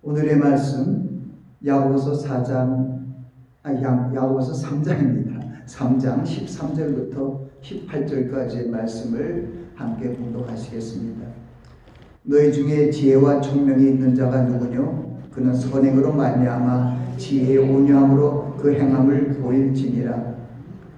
오늘의 말씀 야고보서 3장입니다. 3장 13절부터 18절까지의 말씀을 함께 봉독하시겠습니다. 너희 중에 지혜와 총명이 있는 자가 누구뇨? 그는 선행으로 말미암아 지혜의 온유함으로 그 행함을 보일지니라.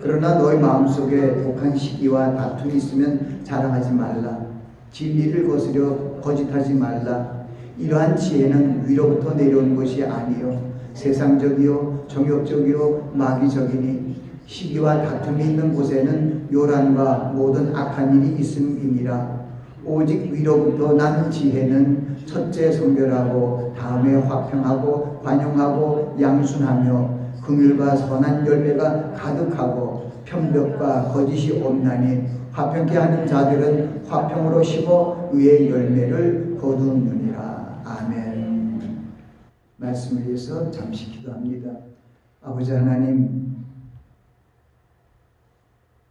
그러나 너희 마음속에 독한 시기와 다툼이 있으면 자랑하지 말라. 진리를 거스려 거짓하지 말라. 이러한 지혜는 위로부터 내려온 것이 아니요 세상적이요 정욕적이요 마귀적이니 시기와 다툼이 있는 곳에는 요란과 모든 악한 일이 있음이니라. 오직 위로부터 난 지혜는 첫째 성결하고 다음에 화평하고 관용하고 양순하며 긍휼과 선한 열매가 가득하고 편벽과 거짓이 없나니 화평케 하는 자들은 화평으로 심어 의의 열매를 거두느니라. 아멘. 말씀을 위해서 잠시 기도합니다. 아버지 하나님,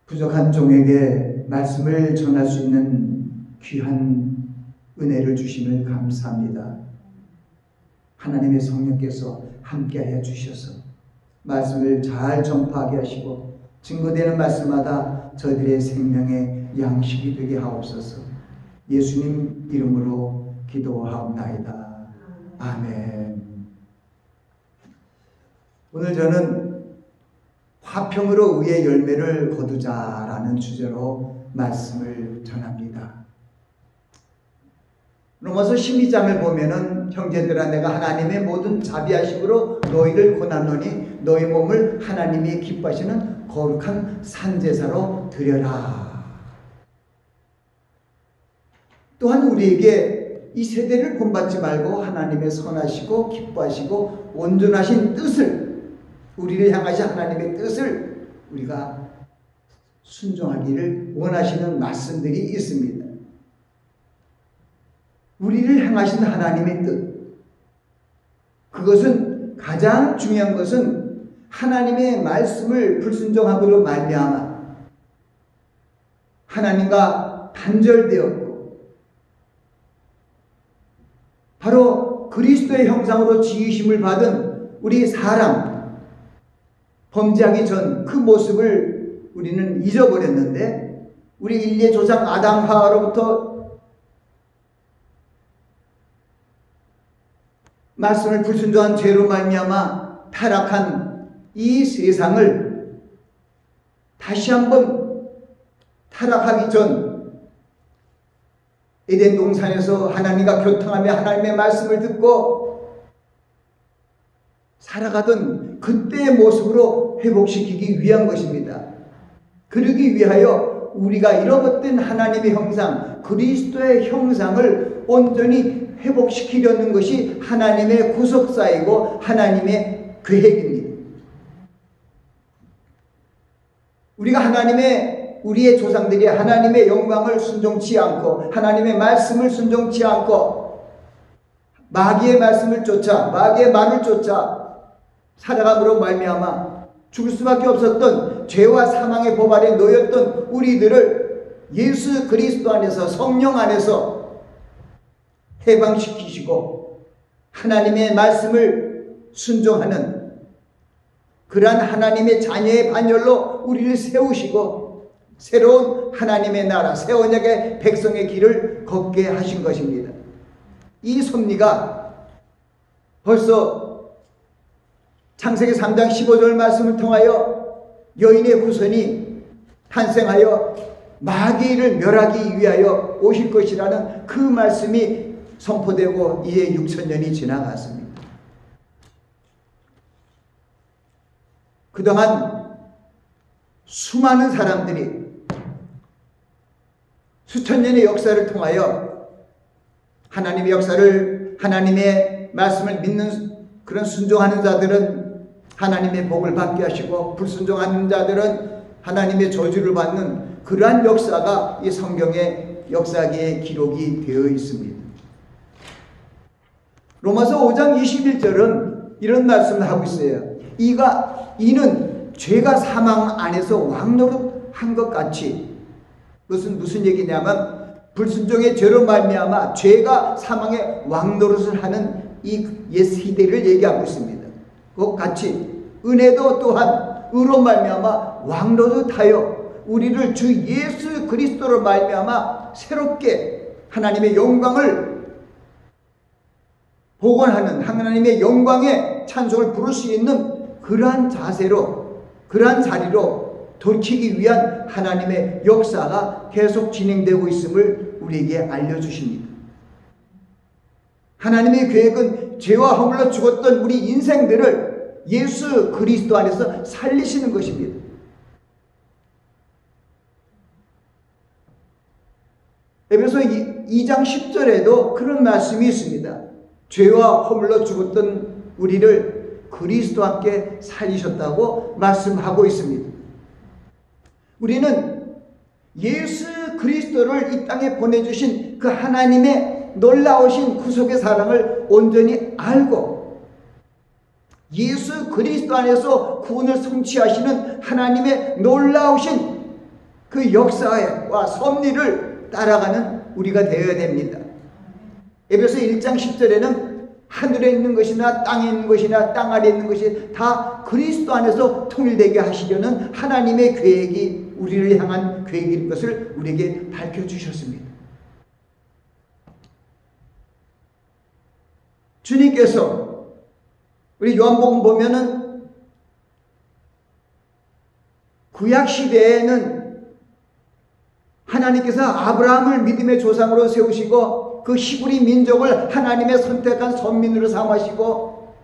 부족한 종에게 말씀을 전할 수 있는 귀한 은혜를 주심을 감사합니다. 하나님의 성령께서 함께하여 주셔서 말씀을 잘 전파하게 하시고 증거되는 말씀마다 저희들의 생명의 양식이 되게 하옵소서. 예수님 이름으로 기도하옵나이다. 아멘. 오늘 저는 화평으로 의의 열매를 거두자라는 주제로 말씀을 전합니다. 로마서 12장을 보면은 형제들아 내가 하나님의 모든 자비하심으로 너희를 권하노니 너희 몸을 하나님이 기뻐하시는 거룩한 산제사로 드려라. 또한 우리에게 이 세대를 본받지 말고 하나님의 선하시고 기뻐하시고 온전하신 뜻을, 우리를 향하신 하나님의 뜻을 우리가 순종하기를 원하시는 말씀들이 있습니다. 우리를 향하신 하나님의 뜻, 그것은 가장 중요한 것은 하나님의 말씀을 불순종함으로 말미암아 하나님과 단절되었고 바로 그리스도의 형상으로 지으심을 받은 우리 사람, 범죄하기 전 그 모습을 우리는 잊어버렸는데 우리 인류의 조상 아담 하와로부터 말씀을 불순종한 죄로 말미암아 타락한 이 세상을 다시 한번 타락하기 전 에덴 동산에서 하나님과 교통하며 하나님의 말씀을 듣고 살아가던 그때의 모습으로 회복시키기 위한 것입니다. 그러기 위하여 우리가 잃어버린 하나님의 형상, 그리스도의 형상을 온전히 회복시키려는 것이 하나님의 구속사이고 하나님의 계획입니다. 우리의 조상들이 하나님의 영광을 순종치 않고 하나님의 말씀을 순종치 않고 마귀의 말씀을 쫓아 마귀의 말을 쫓아 살아감으로 말미암아 죽을 수밖에 없었던 죄와 사망의 법 아래 놓였던 우리들을 예수 그리스도 안에서 성령 안에서 해방시키시고 하나님의 말씀을 순종하는 그러한 하나님의 자녀의 반열로 우리를 세우시고 새로운 하나님의 나라, 새 언약의 백성의 길을 걷게 하신 것입니다. 이 섭리가 벌써 창세기 3장 15절 말씀을 통하여 여인의 후손이 탄생하여 마귀를 멸하기 위하여 오실 것이라는 그 말씀이 선포되고 이제 6,000년이 지나갔습니다. 그동안 수많은 사람들이 수천 년의 역사를 통하여 하나님의 역사를, 하나님의 말씀을 믿는 그런 순종하는 자들은 하나님의 복을 받게 하시고 불순종하는 자들은 하나님의 저주를 받는 그러한 역사가 이 성경의 역사기에 기록이 되어 있습니다. 로마서 5장 21절은 이런 말씀을 하고 있어요. 이는 죄가 사망 안에서 왕노릇한 것 같이, 무슨 얘기냐면 불순종의 죄로 말미암아 죄가 사망의 왕노릇을 하는 이 옛 시대를 얘기하고 있습니다. 그 같이 은혜도 또한 의로 말미암아 왕로도 타요 우리를 주 예수 그리스도로 말미암아 새롭게 하나님의 영광을 복원하는 하나님의 영광의 찬송을 부를 수 있는 그러한 자세로 그러한 자리로 돌이키기 위한 하나님의 역사가 계속 진행되고 있음을 우리에게 알려주십니다. 하나님의 계획은 죄와 허물로 죽었던 우리 인생들을 예수 그리스도 안에서 살리시는 것입니다. 에베소 2장 10절에도 그런 말씀이 있습니다. 죄와 허물로 죽었던 우리를 그리스도와 함께 살리셨다고 말씀하고 있습니다. 우리는 예수 그리스도를 이 땅에 보내주신 그 하나님의 놀라우신 구속의 사랑을 온전히 알고 예수 그리스도 안에서 구원을 성취하시는 하나님의 놀라우신 그 역사와 섭리를 따라가는 우리가 되어야 됩니다. 에베소 1장 10절에는 하늘에 있는 것이나 땅에 있는 것이나 땅 아래에 있는 것이 다 그리스도 안에서 통일되게 하시려는 하나님의 계획이 우리를 향한 계획인 것을 우리에게 밝혀주셨습니다. 주님께서 우리 요한복음 보면은 구약시대에는 하나님께서 아브라함을 믿음의 조상으로 세우시고 그 히브리 민족을 하나님의 선택한 선민으로 삼으시고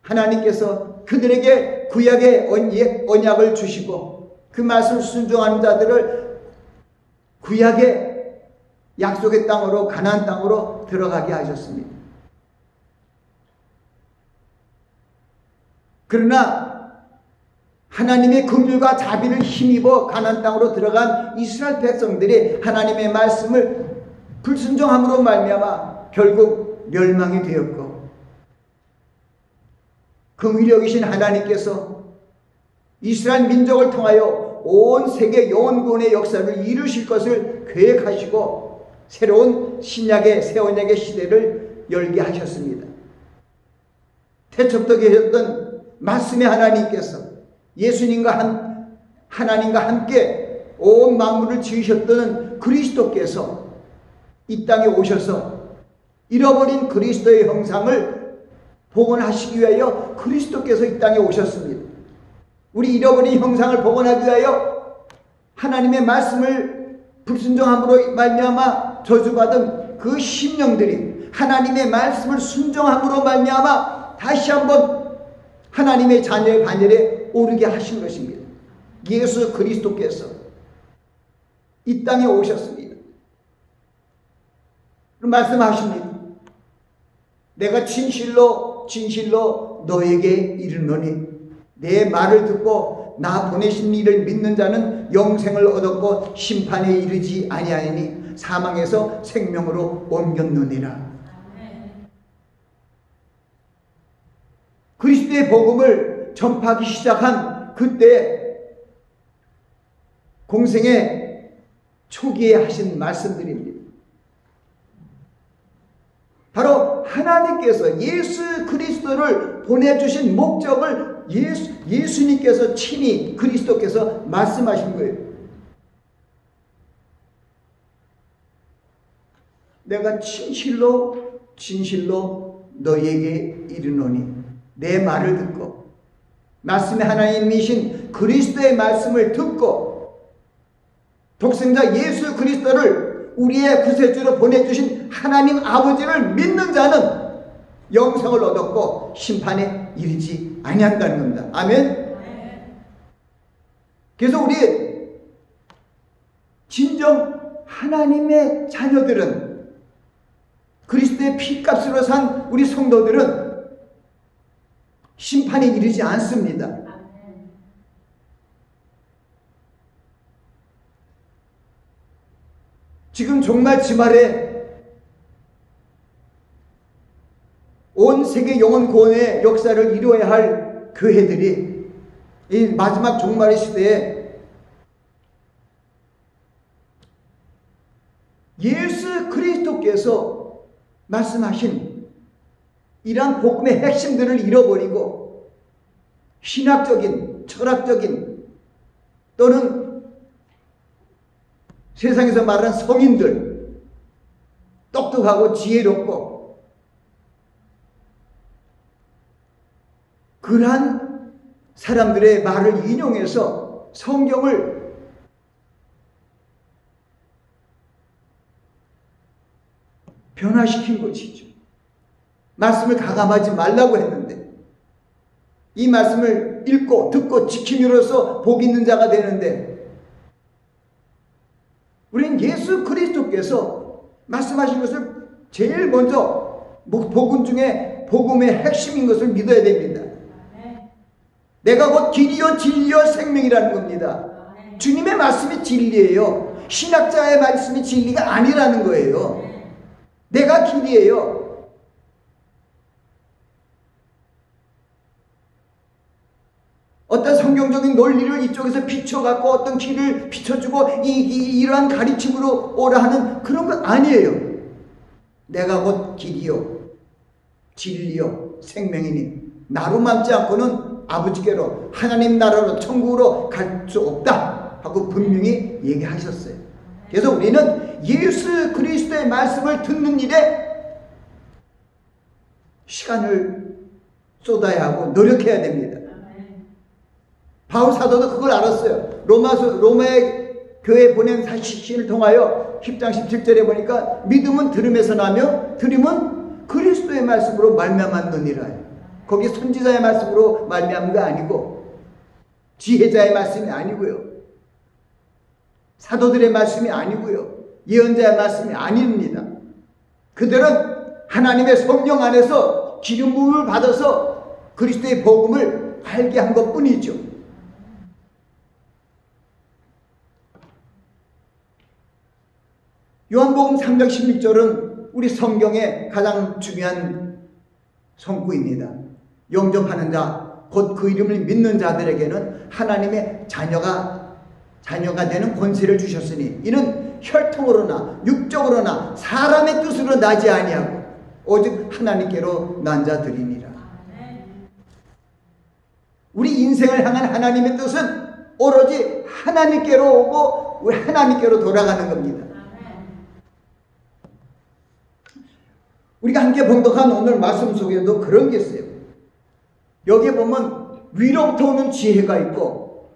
하나님께서 그들에게 구약의 언약을 주시고 그 말씀을 순종하는 자들을 구약의 약속의 땅으로 가나안 땅으로 들어가게 하셨습니다. 그러나 하나님의 긍휼과 자비를 힘입어 가나안 땅으로 들어간 이스라엘 백성들이 하나님의 말씀을 불순종함으로 말미암아 결국 멸망이 되었고 긍휼히 여기신 하나님께서 이스라엘 민족을 통하여 온 세계 영원 구원의 역사를 이루실 것을 계획하시고 새로운 신약의 새 언약의 시대를 열게 하셨습니다. 태초부터 계셨던 말씀의 하나님께서 예수님과 하나님과 함께 온 만물을 지으셨던 그리스도께서 이 땅에 오셔서 잃어버린 그리스도의 형상을 복원하시기 위하여 그리스도께서 이 땅에 오셨습니다. 우리 잃어버린 형상을 복원하기 위하여 하나님의 말씀을 불순종함으로 말미암아 저주받은 그 심령들이 하나님의 말씀을 순종함으로 말미암아 다시 한번 하나님의 자녀의 반열에 오르게 하신 것입니다. 예수 그리스도께서 이 땅에 오셨습니다. 말씀하십니다. 내가 진실로 너에게 이르노니 내 말을 듣고 나 보내신 이를 믿는 자는 영생을 얻었고 심판에 이르지 아니하니 사망에서 생명으로 옮겼느니라. 그리스도의 복음을 전파하기 시작한 그때 공생의 초기에 하신 말씀들입니다. 바로 하나님께서 예수 그리스도를 보내주신 목적을 예수님께서 친히 그리스도께서 말씀하신 거예요. 내가 진실로 너에게 이르노니 내 말을 듣고 말씀의 하나님이신 그리스도의 말씀을 듣고 독생자 예수 그리스도를 우리의 구세주로 보내주신 하나님 아버지를 믿는 자는 영생을 얻었고 심판에 이르지 아니한다는 겁니다. 아멘. 그래서 우리 진정 하나님의 자녀들은 그리스도의 피값으로 산 우리 성도들은 심판에 이르지 않습니다. 지금 종말 지말에 온 세계 영혼 구원의 역사를 이루어야 할 교회들이 이 마지막 종말의 시대에 예수 그리스도께서 말씀하신 이러한 복음의 핵심들을 잃어버리고 신학적인, 철학적인 또는 세상에서 말하는 성인들, 똑똑하고 지혜롭고 그러한 사람들의 말을 인용해서 성경을 변화시킨 것이죠. 말씀을 가감하지 말라고 했는데 이 말씀을 읽고 듣고 지킴으로써 복 있는 자가 되는데 우리는 예수 그리스도께서 말씀하신 것을 제일 먼저 복음 중에 복음의 핵심인 것을 믿어야 됩니다. 내가 곧 길이요 진리요 생명이라는 겁니다. 주님의 말씀이 진리예요. 신학자의 말씀이 진리가 아니라는 거예요. 내가 길이에요. 어떤 성경적인 논리를 이쪽에서 비춰갖고 어떤 길을 비춰주고 이러한 가르침으로 오라 하는 그런 건 아니에요. 내가 곧 길이요 진리요 생명이니 나로 남지 않고는 아버지께로 하나님 나라로 천국으로 갈 수 없다 하고 분명히 얘기하셨어요. 그래서 우리는 예수 그리스도의 말씀을 듣는 일에 시간을 쏟아야 하고 노력해야 됩니다. 바울 사도도 그걸 알았어요. 로마의 교회에 보낸 사신을 통하여 10장 17절에 보니까 믿음은 들음에서 나며 들음은 그리스도의 말씀으로 말미암았느니라. 거기 선지자의 말씀으로 말미암은 거 아니고 지혜자의 말씀이 아니고요. 사도들의 말씀이 아니고요. 예언자의 말씀이 아닙니다. 그들은 하나님의 성령 안에서 기름 부음을 받아서 그리스도의 복음을 알게 한 것뿐이죠. 요한복음 3장 16절은 우리 성경의 가장 중요한 성구입니다. 영접하는 자, 곧 그 이름을 믿는 자들에게는 하나님의 자녀가 되는 권세를 주셨으니 이는 혈통으로나 육적으로나 사람의 뜻으로 나지 아니하고 오직 하나님께로 난 자들이니라. 우리 인생을 향한 하나님의 뜻은 오로지 하나님께로 오고 우리 하나님께로 돌아가는 겁니다. 우리가 함께 봉독한 오늘 말씀 속에도 그런 게 있어요. 여기에 보면 위로부터 오는 지혜가 있고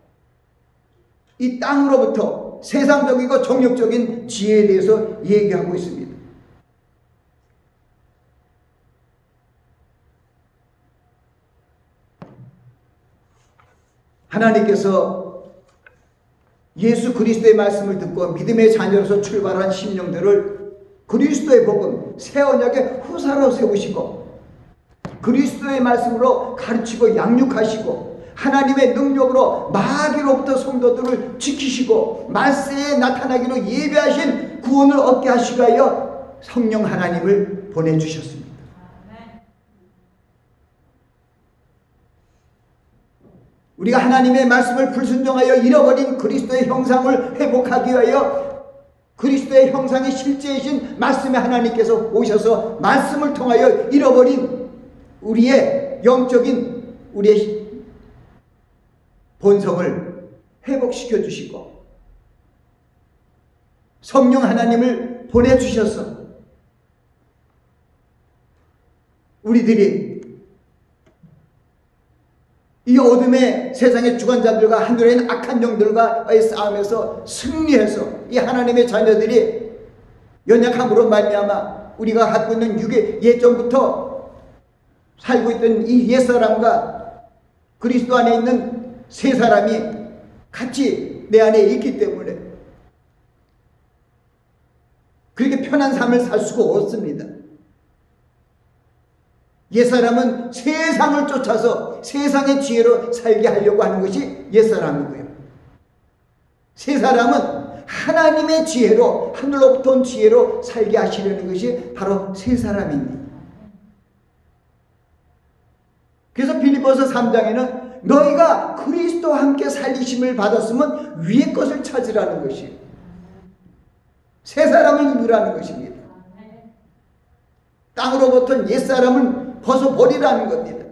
이 땅으로부터 세상적이고 정욕적인 지혜에 대해서 얘기하고 있습니다. 하나님께서 예수 그리스도의 말씀을 듣고 믿음의 자녀로서 출발한 심령들을 그리스도의 복음, 새 언약의 후사로 세우시고 그리스도의 말씀으로 가르치고 양육하시고 하나님의 능력으로 마귀로부터 성도들을 지키시고 말세에 나타나기로 예배하신 구원을 얻게 하시기 위하여 성령 하나님을 보내주셨습니다. 우리가 하나님의 말씀을 불순종하여 잃어버린 그리스도의 형상을 회복하기 위하여 그리스도의 형상이 실제이신 말씀의 하나님께서 오셔서 말씀을 통하여 잃어버린 우리의 영적인 우리의 본성을 회복시켜 주시고 성령 하나님을 보내주셔서 우리들이 이 어둠의 세상의 주관자들과 하늘에 있는 악한 영들과의 싸움에서 승리해서 이 하나님의 자녀들이 연약함으로 말미암아 우리가 갖고 있는 육의 예전부터 살고 있던 이 옛사람과 그리스도 안에 있는 새 사람이 같이 내 안에 있기 때문에 그렇게 편한 삶을 살 수가 없습니다. 옛사람은 세상을 쫓아서 세상의 지혜로 살게 하려고 하는 것이 옛사람이고요. 새사람은 하나님의 지혜로 하늘로부터 온 지혜로 살게 하시려는 것이 바로 새사람입니다. 그래서 빌립보서 3장에는 너희가 그리스도와 함께 살리심을 받았으면 위의 것을 찾으라는 것이에요. 새사람을 입으라는 것입니다. 땅으로부터 옛사람은 벗어버리라는 겁니다.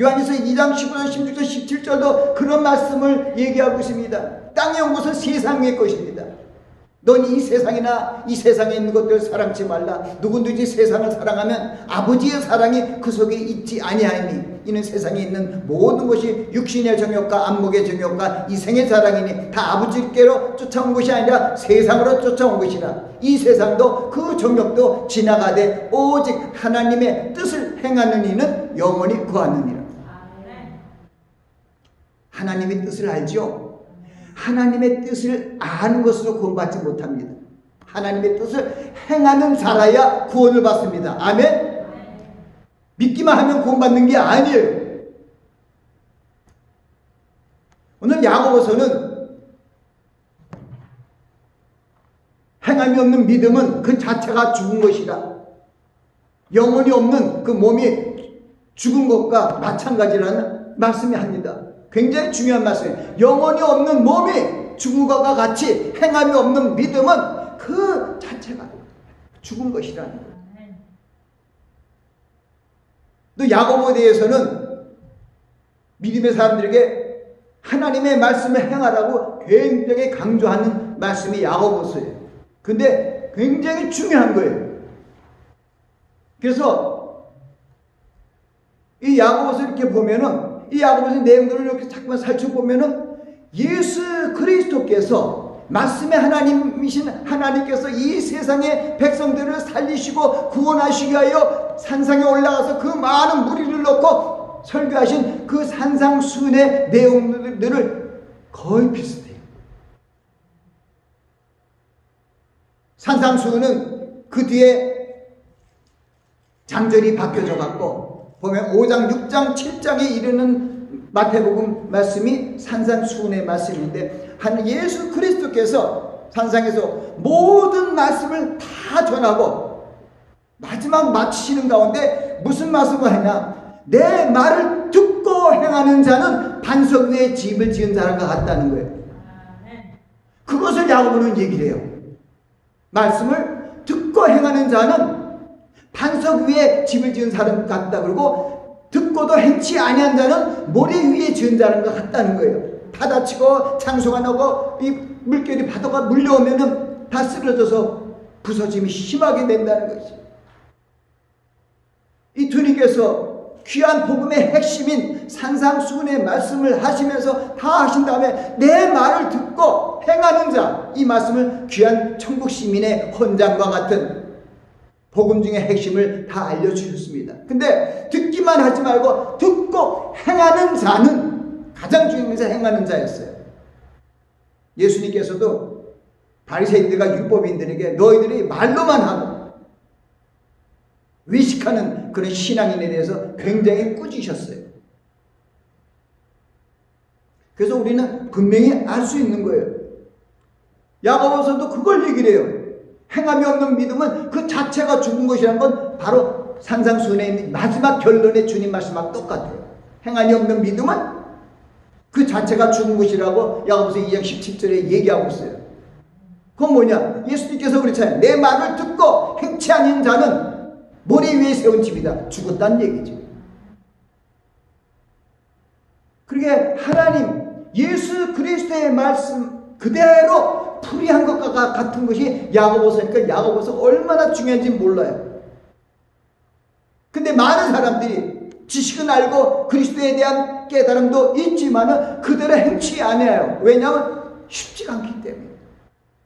요한일서 2장 15절, 16절, 17절도 그런 말씀을 얘기하고 있습니다. 땅의 온 것은 세상의 것입니다. 넌 이 세상이나 이 세상에 있는 것들을 사랑치 말라. 누구든지 세상을 사랑하면 아버지의 사랑이 그 속에 있지 아니하니 이는 세상에 있는 모든 것이 육신의 정욕과 안목의 정욕과 이생의 자랑이니 다 아버지께로 쫓아온 것이 아니라 세상으로 쫓아온 것이라. 이 세상도 그 정욕도 지나가되 오직 하나님의 뜻을 행하는 이는 영원히 구하느니라. 하나님의 뜻을 알죠? 하나님의 뜻을 아는 것으로 구원받지 못합니다. 하나님의 뜻을 행하는 자라야 구원을 받습니다. 아멘? 믿기만 하면 구원받는 게 아니에요. 오늘 야고보서는 행함이 없는 믿음은 그 자체가 죽은 것이라. 영혼이 없는 그 몸이 죽은 것과 마찬가지라는 말씀이 합니다. 굉장히 중요한 말씀이에요. 영혼이 없는 몸이 죽은 것과 같이 행함이 없는 믿음은 그 자체가 죽은 것이라는 거예요. 또 야고보에 대해서는 믿음의 사람들에게 하나님의 말씀을 행하라고 굉장히 강조하는 말씀이 야고보서예요. 근데 굉장히 중요한 거예요. 그래서 이 야고보서 이렇게 보면은 이 야고보서 내용들을 이렇게 자꾸만 살펴보면은 예수 그리스도께서 말씀의 하나님이신 하나님께서 이 세상의 백성들을 살리시고 구원하시기 위하여 산상에 올라가서 그 많은 무리를 넣고 설교하신 그 산상수훈의 내용들을 거의 비슷해요. 산상수훈은 그 뒤에 장절이 바뀌어져 갖고 보면 5장, 6장, 7장에 이르는 마태복음 말씀이 산상수훈의 말씀인데 예수 그리스도께서 산상에서 모든 말씀을 다 전하고 마지막 마치시는 가운데 무슨 말씀을 하냐? 내 말을 듣고 행하는 자는 반석 위에 집을 지은 사람과 같다는 거예요. 그것을 야고보는 얘기를 해요. 말씀을 듣고 행하는 자는 반석 위에 집을 지은 사람 같다. 그리고 듣고도 행치 아니한 자는 모래 위에 지은 자는 것 같다는 거예요. 바다 치고 창수가 나고 이 물결이 바다가 물려오면은 다 쓰러져서 부서짐이 심하게 된다는 것이죠. 이 주님께서 귀한 복음의 핵심인 산상수훈의 말씀을 하시면서 다 하신 다음에 내 말을 듣고 행하는 자, 이 말씀을 귀한 천국 시민의 헌장과 같은 복음 중의 핵심을 다 알려주셨습니다. 근데 듣기만 하지 말고 듣고 행하는 자는 가장 중요한 것은 행하는 자였어요. 예수님께서도 바리새인들과 율법인들에게 너희들이 말로만 하고 외식하는 그런 신앙인에 대해서 굉장히 꾸짖으셨어요. 그래서 우리는 분명히 알 수 있는 거예요. 야고보서도 그걸 얘기를 해요. 행함이 없는 믿음은 그 자체가 죽은 것이라는 건 바로 산상수훈의 마지막 결론의 주님 말씀하고 똑같아요. 행함이 없는 믿음은 그 자체가 죽은 것이라고 야고보서 2장 17절에 얘기하고 있어요. 그건 뭐냐? 예수님께서 그렇잖아요. 내 말을 듣고 행치 아닌 자는 모래 위에 세운 집이다. 죽었다는 얘기죠. 그러게 하나님 예수 그리스도의 말씀 그대로 풀이한 것과 같은 것이 야고보서니까 야고보서 얼마나 중요한지 몰라요. 근데 많은 사람들이 지식은 알고 그리스도에 대한 깨달음도 있지만은 그대로 행치 않아요. 왜냐하면 쉽지가 않기 때문에.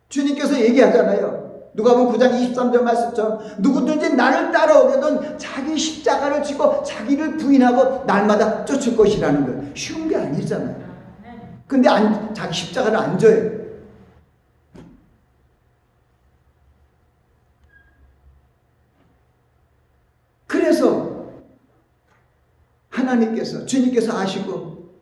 주님께서 얘기하잖아요. 누가복음 9장 23절 말씀처럼 누구든지 나를 따라오려던 자기 십자가를 지고 자기를 부인하고 날마다 쫓을 것이라는 거예요. 쉬운 게 아니잖아요. 근데 자기 십자가를 안 져요. 그래서 하나님께서 주님께서 아시고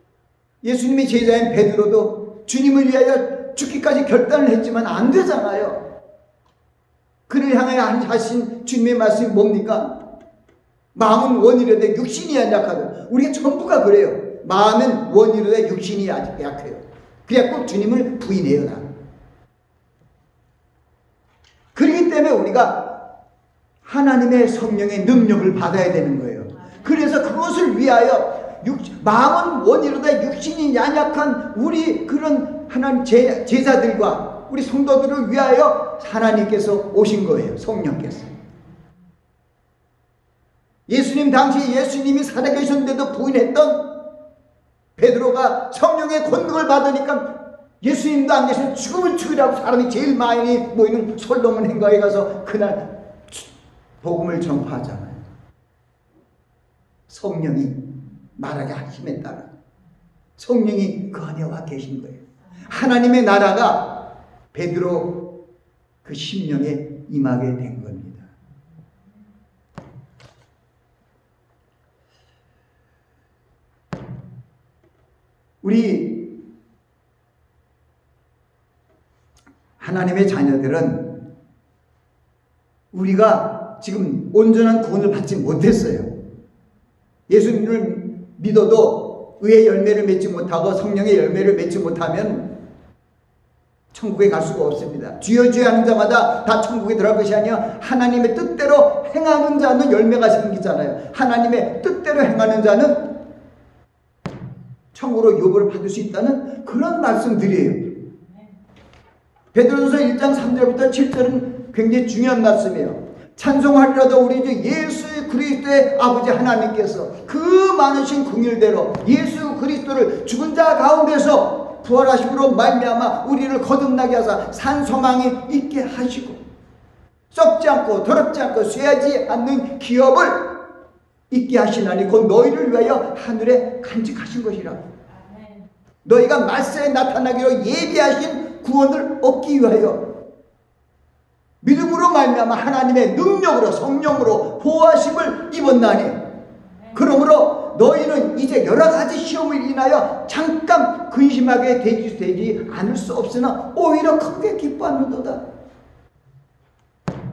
예수님의 제자인 베드로도 주님을 위하여 죽기까지 결단을 했지만 안 되잖아요. 그를 향하여 하신 주님의 말씀이 뭡니까? 마음은 원이로되 육신이 약하다. 우리가 전부가 그래요. 마음은 원이로되 육신이 약해요. 그래갖고 주님을 부인해요. 나는. 그렇기 때문에 우리가 하나님의 성령의 능력을 받아야 되는 거예요. 그래서 그것을 위하여 마음은 원이로다 육신이 연약한 우리 그런 하나님 제자들과 우리 성도들을 위하여 하나님께서 오신 거예요. 성령께서. 예수님 당시 예수님이 살아계셨는데도 부인했던 베드로가 성령의 권능을 받으니까 예수님도 안 계시는 죽으면 죽으라고 사람이 제일 많이 모이는 솔로몬 행가에 가서 그날 복음을 전파하잖아요. 성령이 말하게 하심에 따라 성령이 그 안에 와 계신 거예요. 하나님의 나라가 베드로 그 심령에 임하게 된 겁니다. 우리 하나님의 자녀들은 우리가 지금 온전한 구원을 받지 못했어요. 예수님을 믿어도 의의 열매를 맺지 못하고 성령의 열매를 맺지 못하면 천국에 갈 수가 없습니다. 주여 주여 하는 자마다 다 천국에 들어갈 것이 아니라 하나님의 뜻대로 행하는 자는 열매가 생기잖아요. 하나님의 뜻대로 행하는 자는 천국으로 유업을 받을 수 있다는 그런 말씀들이에요. 베드로전서 1장 3절부터 7절은 굉장히 중요한 말씀이에요. 찬송하리라도 우리 주 예수 그리스도의 아버지 하나님께서 그 많으신 긍휼대로 예수 그리스도를 죽은 자 가운데서 부활하심으로 말미암아 우리를 거듭나게 하사 산소망이 있게 하시고 썩지 않고 더럽지 않고 쇠하지 않는 기업을 있게 하시나니 곧 너희를 위하여 하늘에 간직하신 것이라. 너희가 말세에 나타나기로 예비하신 구원을 얻기 위하여 믿음으로 말미암아 하나님의 능력으로 성령으로 보호하심을 입었나니 그러므로 너희는 이제 여러 가지 시험을 인하여 잠깐 근심하게 되지 않을 수 없으나 오히려 크게 기뻐하는도다.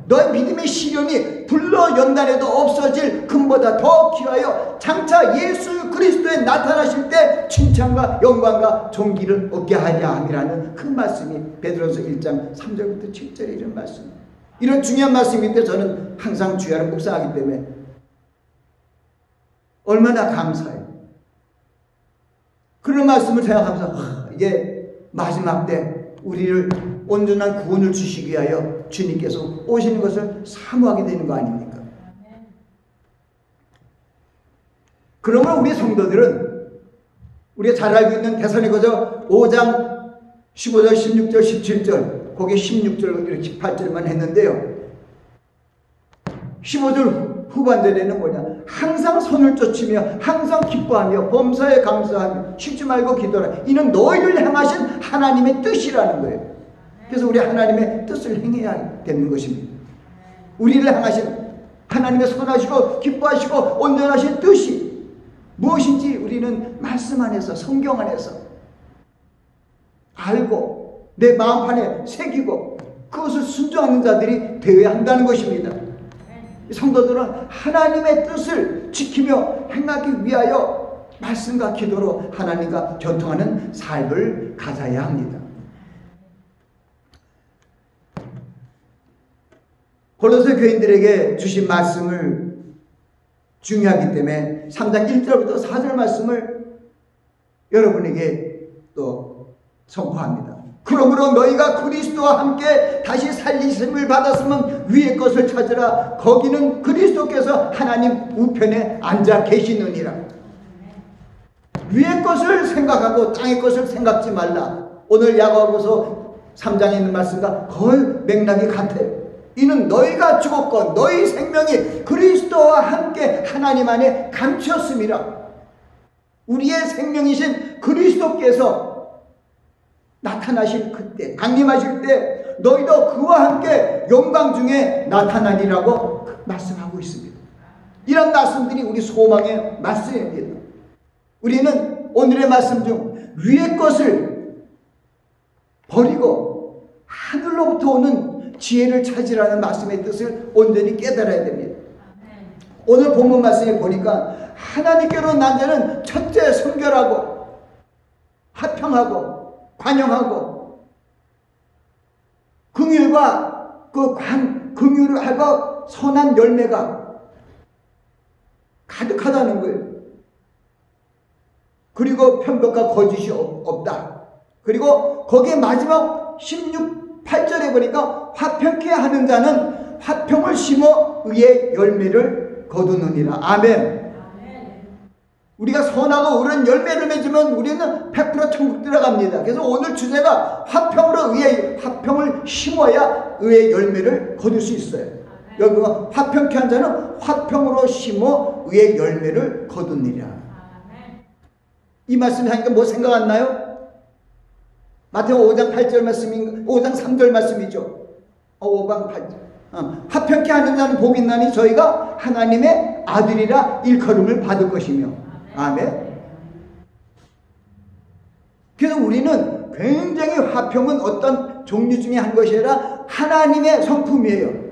너의 믿음의 시련이 불러 연단해도 없어질 금보다 더 귀하여 장차 예수 그리스도에 나타나실 때 칭찬과 영광과 존귀를 얻게 하려 함이라는 그 말씀이 베드로전서 1장 3절부터 7절에 이런 말씀입니다. 이런 중요한 말씀인데 저는 항상 주야를 묵상하기 때문에 얼마나 감사해요. 그런 말씀을 생각하면서 이게 마지막 때 우리를 온전한 구원을 주시기 위하여 주님께서 오시는 것을 사모하게 되는 거 아닙니까? 그러면 우리 성도들은 우리가 잘 알고 있는 데살로니가서 5장 15절, 16절, 17절 거기에 16절, 이렇게 18절만 했는데요. 15절 후반절에는 뭐냐? 항상 선을 쫓으며 항상 기뻐하며 범사에 감사하며 쉬지 말고 기도하라. 이는 너희를 향하신 하나님의 뜻이라는 거예요. 그래서 우리 하나님의 뜻을 행해야 되는 것입니다. 우리를 향하신 하나님의 선하시고 기뻐하시고 온전하신 뜻이 무엇인지 우리는 말씀 안에서 성경 안에서 알고 내 마음판에 새기고 그것을 순종하는 자들이 되어야 한다는 것입니다. 성도들은 하나님의 뜻을 지키며 행하기 위하여 말씀과 기도로 하나님과 교통하는 삶을 가져야 합니다. 골로새 교인들에게 주신 말씀을 중요하기 때문에 3장 1절부터 4절 말씀을 여러분에게 또 선포합니다. 그러므로 너희가 그리스도와 함께 다시 살리심을 받았으면 위의 것을 찾으라. 거기는 그리스도께서 하나님 우편에 앉아 계시느니라. 위의 것을 생각하고 땅의 것을 생각지 말라. 오늘 야고보서 3장에 있는 말씀과 거의 맥락이 같아요. 이는 너희가 죽었고 너희 생명이 그리스도와 함께 하나님 안에 감추었음이라. 우리의 생명이신 그리스도께서 나타나실 그때, 강림하실 때 너희도 그와 함께 영광 중에 나타나리라고 말씀하고 있습니다. 이런 말씀들이 우리 소망의 말씀입니다. 우리는 오늘의 말씀 중 위의 것을 버리고 하늘로부터 오는 지혜를 찾으라는 말씀의 뜻을 온전히 깨달아야 됩니다. 오늘 본문 말씀에 보니까 하나님께로 난 자는 첫째 순결하고 화평하고 관용하고 긍휼과 긍휼을 하고 선한 열매가 가득하다는 거예요. 그리고 편법과 거짓이 없다. 그리고 거기에 마지막 8절에 보니까 화평케 하는 자는 화평을 심어 의의 열매를 거두느니라. 아멘. 우리가 선하고 옳은 열매를 맺으면 우리는 100% 천국 들어갑니다. 그래서 오늘 주제가 화평으로 의의 화평을 심어야 의의 열매를 거둘 수 있어요. 여기가 화평케 한 자는 화평으로 심어 의의 열매를 거두니라. 이 말씀 하니까 뭐 생각 안 나요? 마태복음 5장 8절 말씀인 5장 3절 말씀이죠. 5장 8절. 화평케 하는 자는 복이 있나니 저희가 하나님의 아들이라 일컬음을 받을 것이며. 아멘. 그래서 우리는 굉장히 화평은 어떤 종류 중에 한 것이 아니라 하나님의 성품이에요.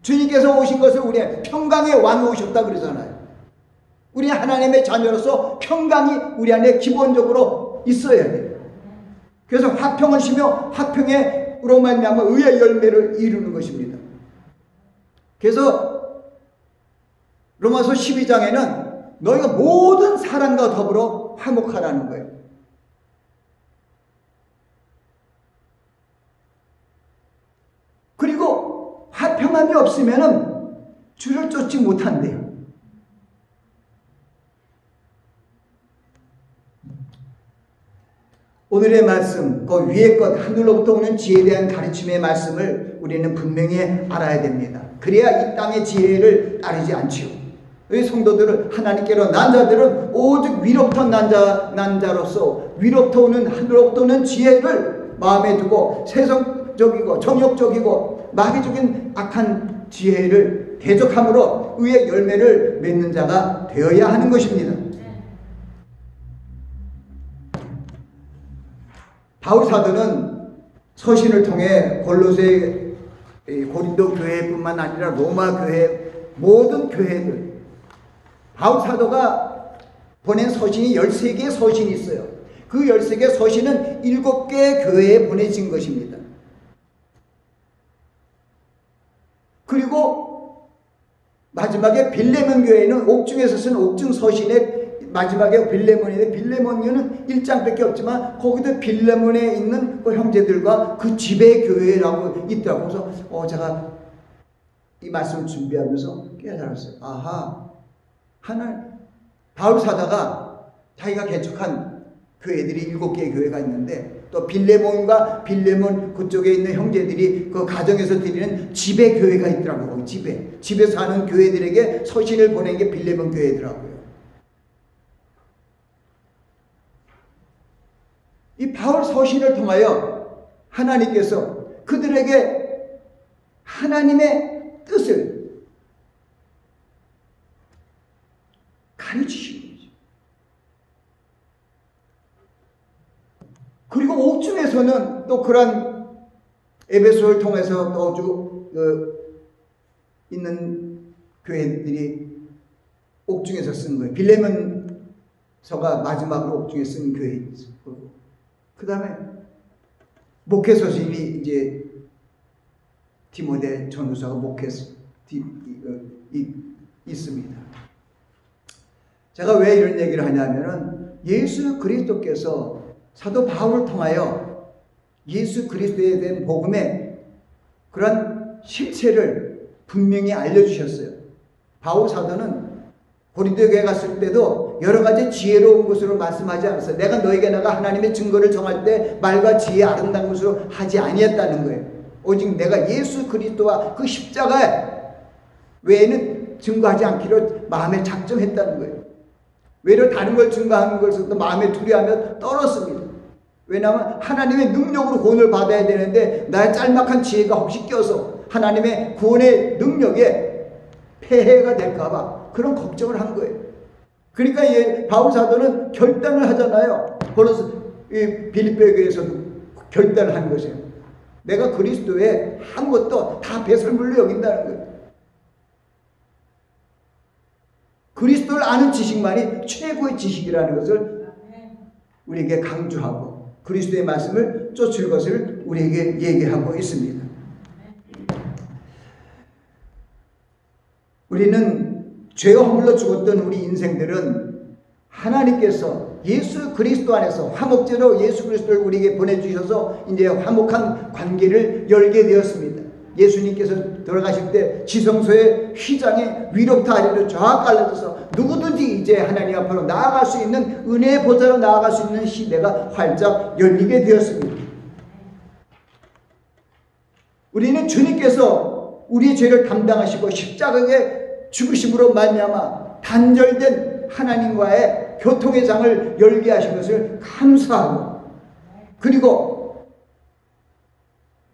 주님께서 오신 것을 우리의 평강의 왕이 오셨다 그러잖아요. 우리 하나님의 자녀로서 평강이 우리 안에 기본적으로 있어야 돼요. 그래서 화평을 심어 화평으로 말미암아 의의 열매를 이루는 것입니다. 그래서 로마서 12장에는 너희가 모든 사람과 더불어 화목하라는 거예요. 그리고 화평함이 없으면 주를 쫓지 못한대요. 오늘의 말씀, 그 위의 것, 하늘로부터 오는 지혜에 대한 가르침의 말씀을 우리는 분명히 알아야 됩니다. 그래야 이 땅의 지혜를 따르지 않지요. 이 성도들은 하나님께로 난 자들은 오직 위로부터 난 자로서 위로부터 오는 하늘로부터 오는 지혜를 마음에 두고 세상적이고 정욕적이고 마귀적인 악한 지혜를 대적함으로 의의 열매를 맺는 자가 되어야 하는 것입니다. 바울 사도는 서신을 통해 골로새 고린도 교회뿐만 아니라 로마 교회 모든 교회들 바울 사도가 보낸 서신이 13개의 서신이 있어요. 그 13개의 서신은 7개의 교회에 보내진 것입니다. 그리고 마지막에 빌레몬 교회는 옥중에서 쓴 옥중 서신의 마지막에 빌레몬인데 빌레몬교는 1장밖에 없지만 거기도 빌레몬에 있는 그 형제들과 그 지배 교회라고 있더라고요. 그래서 제가 이 말씀을 준비하면서 깨달았어요. 아하, 바울 사도가 자기가 개척한 교회들이 7개의 교회가 있는데 또 빌레몬과 빌레몬 그쪽에 있는 형제들이 그 가정에서 드리는 지배 교회가 있더라고요. 집에서 하는 교회들에게 서신을 보낸 게 빌레몬 교회더라고요. 이 바울 서신을 통하여 하나님께서 그들에게 하나님의 뜻을 가르치신 거죠. 그리고 옥중에서는 또 그런 에베소를 통해서 또 있는 교회들이 옥중에서 쓴 거예요. 빌레몬서가 마지막으로 옥중에 쓴 교회였어요. 그 다음에 목회서신이 이제 디모데 전후서가 있습니다. 제가 왜 이런 얘기를 하냐면은 예수 그리스도께서 사도 바울을 통하여 예수 그리스도에 대한 복음의 그런 실체를 분명히 알려주셨어요. 바울 사도는 고린도 교회 갔을 때도 여러 가지 지혜로운 것으로 말씀하지 않았어요. 내가 너에게 나가 하나님의 증거를 정할 때 말과 지혜 아름다운 것으로 하지 아니했다는 거예요. 오직 내가 예수 그리스도와 그 십자가 외에는 증거하지 않기로 마음에 작정했다는 거예요. 외로 다른 걸 증거하는 것을 또 마음에 두려워하며 떨었습니다. 왜냐하면 하나님의 능력으로 구원을 받아야 되는데 나의 짤막한 지혜가 혹시 껴서 하나님의 구원의 능력에 폐해가 될까봐 그런 걱정을 한 거예요. 그러니까 바울 사도는 결단을 하잖아요. 빌립보 교회에서도 결단을 한 것이에요. 내가 그리스도의 아무것도 다 배설물로 여긴다는 거예요. 그리스도를 아는 지식만이 최고의 지식이라는 것을 우리에게 강조하고 그리스도의 말씀을 쫓을 것을 우리에게 얘기하고 있습니다. 우리는 죄와 허물로 죽었던 우리 인생들은 하나님께서 예수 그리스도 안에서 화목제로 예수 그리스도를 우리에게 보내주셔서 이제 화목한 관계를 열게 되었습니다. 예수님께서 돌아가실 때 지성소의 휘장에 위로부터 아래로 쫙 깔려져서 누구든지 이제 하나님 앞으로 나아갈 수 있는 은혜의 보좌로 나아갈 수 있는 시대가 활짝 열리게 되었습니다. 우리는 주님께서 우리의 죄를 담당하시고 십자가의 죽으심으로 말미암아 단절된 하나님과의 교통의 장을 열게 하신 것을 감사하고, 그리고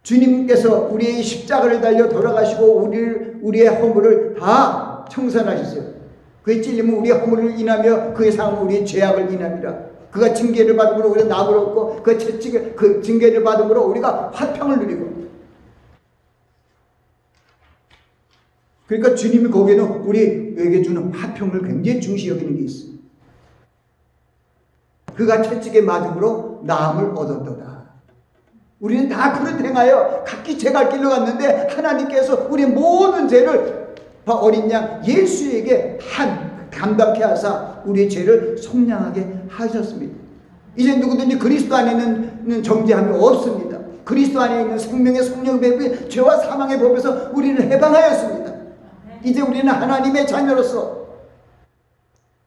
주님께서 우리의 십자가를 달려 돌아가시고 우리의 허물을 다 청산하셨어요. 그의 찔림은 우리의 허물을 인하며 그의 상은 우리의 죄악을 인함이라. 그가 징계를 받음으로 우리가 낙을 얻고 그 징계를 받음으로 우리가 화평을 누리고. 그러니까 주님이 거기에는 우리에게 주는 화평을 굉장히 중시 여기는 게 있어요. 그가 채찍에 맞음으로 나음을 얻었도다. 우리는 다 그릇 행하여 각기 제갈 길로 갔는데 하나님께서 우리의 모든 죄를 어린 양 예수에게 감당케 하사 우리의 죄를 속량하게 하셨습니다. 이제 누구든지 그리스도 안에는 정죄함이 없습니다. 그리스도 안에 있는 생명의 성령의 법이 죄와 사망의 법에서 우리를 해방하였습니다. 이제 우리는 하나님의 자녀로서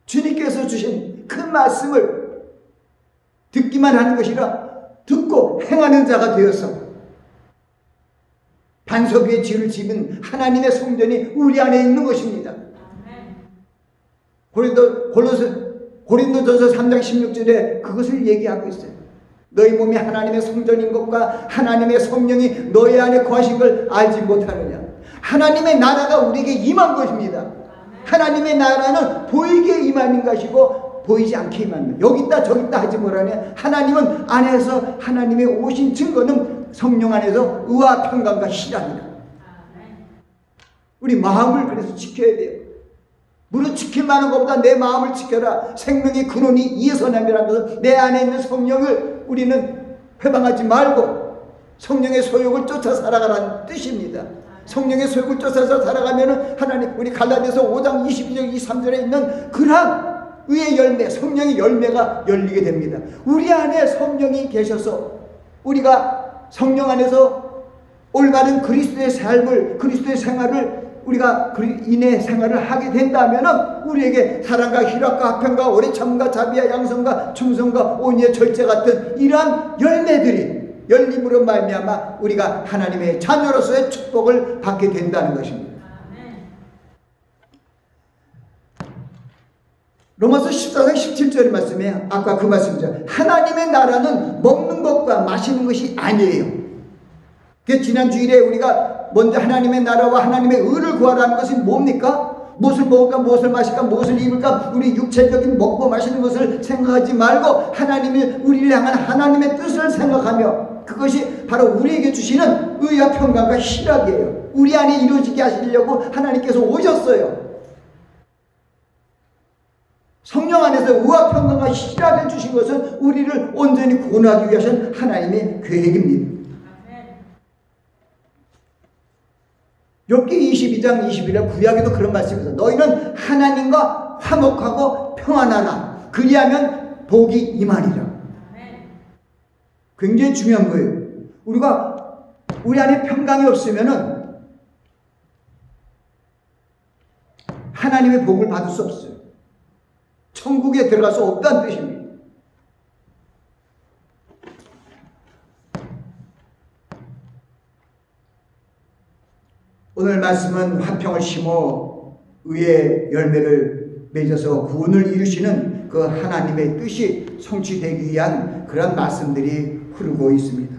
주님께서 주신 그 말씀을 듣기만 하는 것이라 듣고 행하는 자가 되어서 반석 위에 지를 지은 하나님의 성전이 우리 안에 있는 것입니다. 고린도전서 3장 16절에 그것을 얘기하고 있어요. 너희 몸이 하나님의 성전인 것과 하나님의 성령이 너희 안에 거하신 걸 알지 못하느냐. 하나님의 나라가 우리에게 임한 것입니다. 하나님의 나라는 보이게 임하는 것이고 보이지 않게 임하는 것. 여기 있다 저기 있다 하지 말아냐. 하나님은 안에서 하나님의 오신 증거는 성령 안에서 의와 평강과 희락이다. 우리 마음을 그래서 지켜야 돼요. 무릇 지킬 만한 것보다 내 마음을 지켜라. 생명의 근원이 이에서 남이라는 것은 내 안에 있는 성령을 우리는 회방하지 말고 성령의 소욕을 쫓아 살아가라는 뜻입니다. 성령의 소욕을 쫓아서 살아가면은 하나님, 우리 갈라디아서 5장 22절 23절에 있는 그러한 의의 열매, 성령의 열매가 열리게 됩니다. 우리 안에 성령이 계셔서 우리가 성령 안에서 올바른 그리스도의 삶을, 그리스도의 생활을 우리가 인의 생활을 하게 된다면 우리에게 사랑과 희락과 화평과 오래 참음과 자비와 양성과 충성과 온유의 절제 같은 이러한 열매들이 열림으로 말미암아 우리가 하나님의 자녀로서의 축복을 받게 된다는 것입니다. 로마서 14장 17절의 말씀에 아까 그 말씀이죠. 하나님의 나라는 먹는 것과 마시는 것이 아니에요. 그 지난 주일에 우리가 먼저 하나님의 나라와 하나님의 의를 구하라는 것이 뭡니까? 무엇을 먹을까, 무엇을 마실까, 무엇을 입을까, 우리 육체적인 먹고 마시는 것을 생각하지 말고 하나님이 우리를 향한 하나님의 뜻을 생각하며 그것이 바로 우리에게 주시는 의와 평강과 희락이에요. 우리 안에 이루어지게 하시려고 하나님께서 오셨어요. 성령 안에서 의와 평강과 희락을 주신 것은 우리를 온전히 구원하기 위하신 하나님의 계획입니다. 욥기 22장 21절 구약에도 그런 말씀이 있어요. 너희는 하나님과 화목하고 평안하라. 그리하면 복이 임하리라. 굉장히 중요한 거예요. 우리가 우리 안에 평강이 없으면은 하나님의 복을 받을 수 없어요. 천국에 들어갈 수 없다는 뜻입니다. 오늘 말씀은 화평을 심어 의의 열매를 맺어서 구원을 이루시는 그 하나님의 뜻이 성취되기 위한 그런 말씀들이 흐르고 있습니다.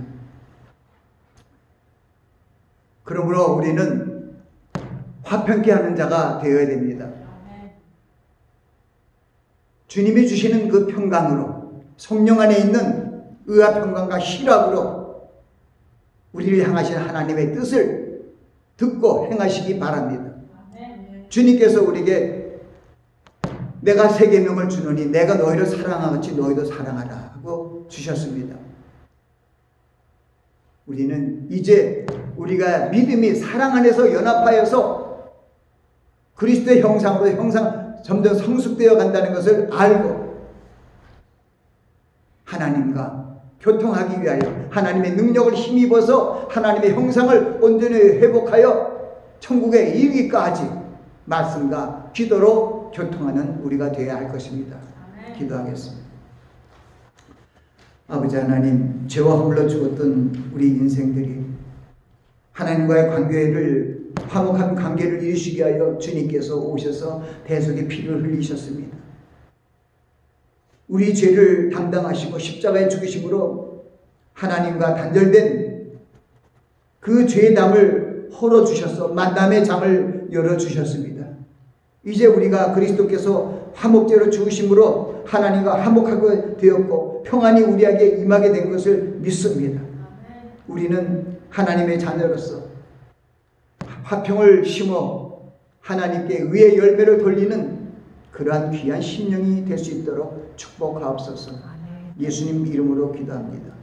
그러므로 우리는 화평케 하는 자가 되어야 됩니다. 주님이 주시는 그 평강으로, 성령 안에 있는 의와 평강과 희락으로 우리를 향하신 하나님의 뜻을 듣고 행하시기 바랍니다. 주님께서 우리에게 내가 새 계명을 주노니 내가 너희를 사랑하같이 너희도 사랑하라 하고 주셨습니다. 우리는 이제 우리가 믿음이 사랑 안에서 연합하여서 그리스도의 형상으로 점점 성숙되어 간다는 것을 알고 하나님과 교통하기 위하여 하나님의 능력을 힘입어서 하나님의 형상을 온전히 회복하여 천국에 이르기까지 말씀과 기도로 교통하는 우리가 되어야 할 것입니다. 기도하겠습니다. 아버지 하나님, 죄와 홀로 죽었던 우리 인생들이 하나님과의 화목한 관계를 이루시기 위하여 주님께서 오셔서 대속의 피를 흘리셨습니다. 우리 죄를 담당하시고 십자가에 죽으심으로 하나님과 단절된 그 죄의 담을 헐어주셔서 만남의 장을 열어주셨습니다. 이제 우리가 그리스도께서 화목제로 죽으심으로 하나님과 화목하게 되었고 평안이 우리에게 임하게 된 것을 믿습니다. 우리는 하나님의 자녀로서 화평을 심어 하나님께 의의 열매를 돌리는 그러한 귀한 심령이 될 수 있도록 축복하옵소서. 예수님 이름으로 기도합니다.